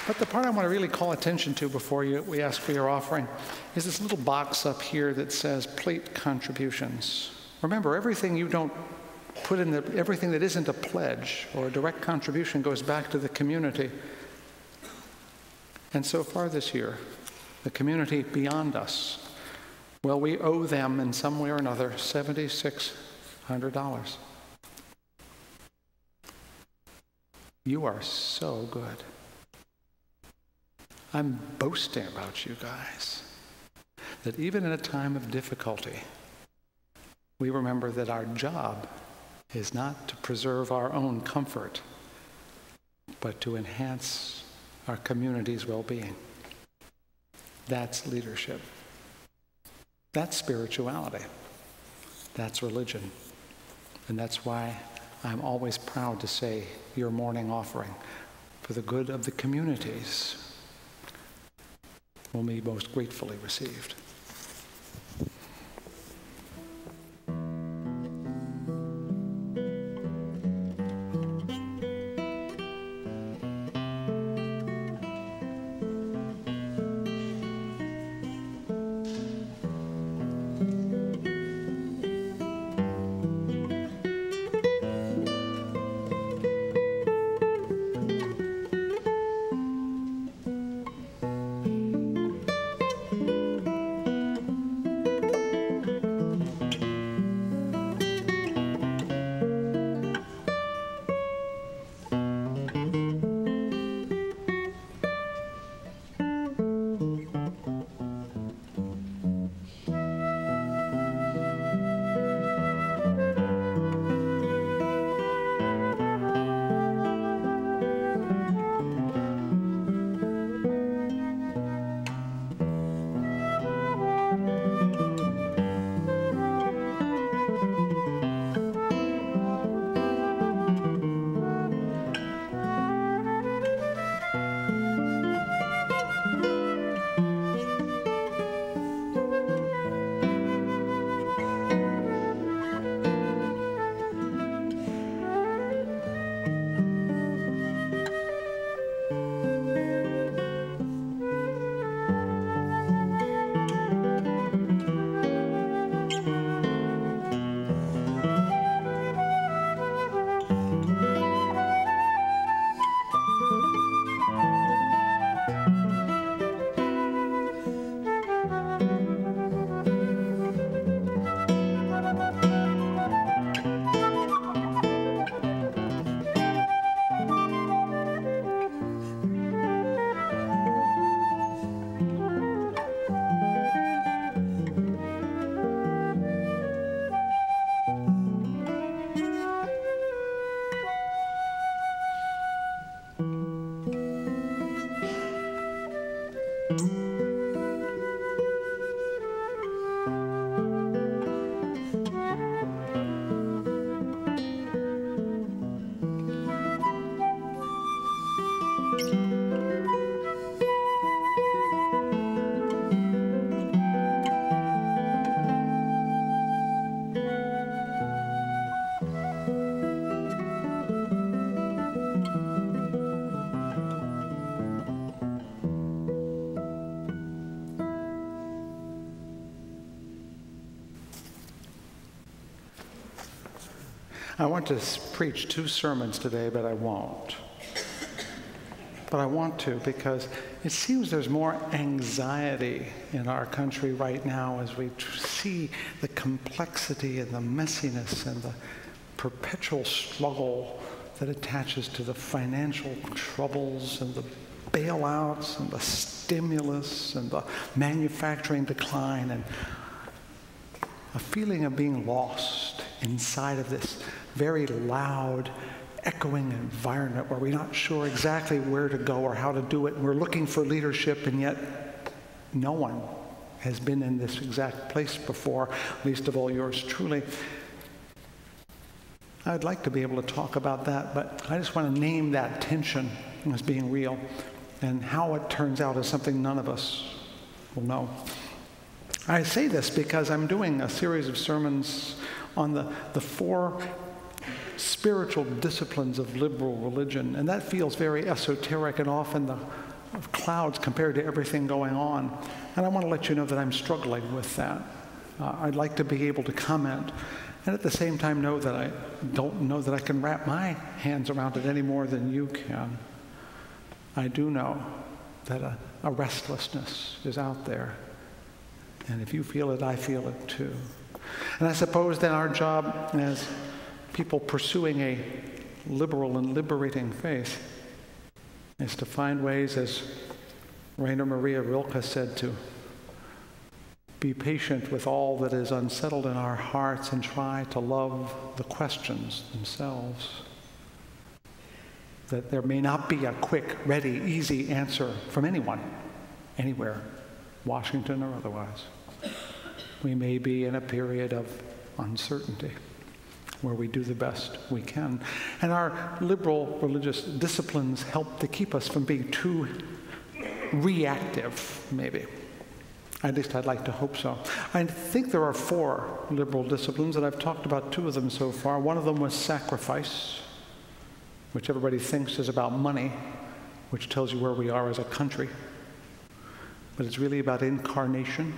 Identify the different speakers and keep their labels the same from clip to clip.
Speaker 1: But the part I want to really call attention to before we ask for your offering is this little box up here that says plate contributions. Remember, everything you don't put in everything that isn't a pledge or a direct contribution goes back to the community. And so far this year, the community beyond us, well, we owe them in some way or another $7,600. You are so good. I'm boasting about you guys, that even in a time of difficulty, we remember that our job is not to preserve our own comfort, but to enhance our community's well-being. That's leadership. That's spirituality. That's religion. And that's why I'm always proud to say your morning offering for the good of the communities will be most gratefully received. I want to preach 2 sermons today, but I won't. But I want to because it seems there's more anxiety in our country right now as we see the complexity and the messiness and the perpetual struggle that attaches to the financial troubles and the bailouts and the stimulus and the manufacturing decline, and a feeling of being lost inside of this very loud, echoing environment where we're not sure exactly where to go or how to do it. We're looking for leadership, and yet no one has been in this exact place before, least of all yours truly. I'd like to be able to talk about that, but I just want to name that tension as being real, and how it turns out is something none of us will know. I say this because I'm doing a series of sermons on the 4 spiritual disciplines of liberal religion, and that feels very esoteric, and often the of clouds compared to everything going on. And I want to let you know that I'm struggling with that. I'd like to be able to comment, and at the same time know that I don't know that I can wrap my hands around it any more than you can. I do know that a restlessness is out there. And if you feel it, I feel it too. And I suppose then our job as people pursuing a liberal and liberating faith is to find ways, as Rainer Maria Rilke said, to be patient with all that is unsettled in our hearts and try to love the questions themselves. That there may not be a quick, ready, easy answer from anyone, anywhere, Washington or otherwise. We may be in a period of uncertainty where we do the best we can. And our liberal religious disciplines help to keep us from being too reactive, maybe. At least I'd like to hope so. I think there are 4 liberal disciplines, and I've talked about 2 of them so far. One of them was sacrifice, which everybody thinks is about money, which tells you where we are as a country. But it's really about incarnation,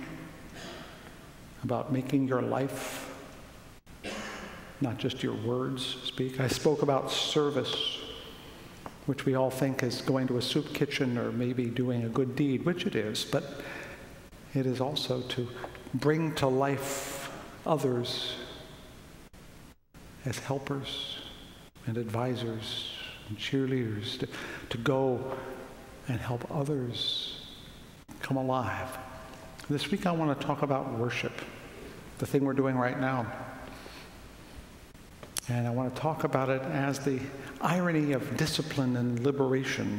Speaker 1: about making your life, not just your words, speak. I spoke about service, which we all think is going to a soup kitchen or maybe doing a good deed, which it is, but it is also to bring to life others as helpers and advisors and cheerleaders, to go and help others come alive. This week I want to talk about worship, the thing we're doing right now. And I want to talk about it as the irony of discipline and liberation.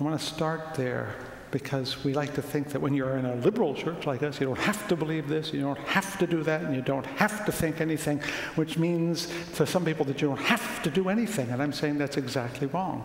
Speaker 1: I want to start there because we like to think that when you're in a liberal church like us, you don't have to believe this, you don't have to do that, and you don't have to think anything, which means to some people that you don't have to do anything. And I'm saying that's exactly wrong.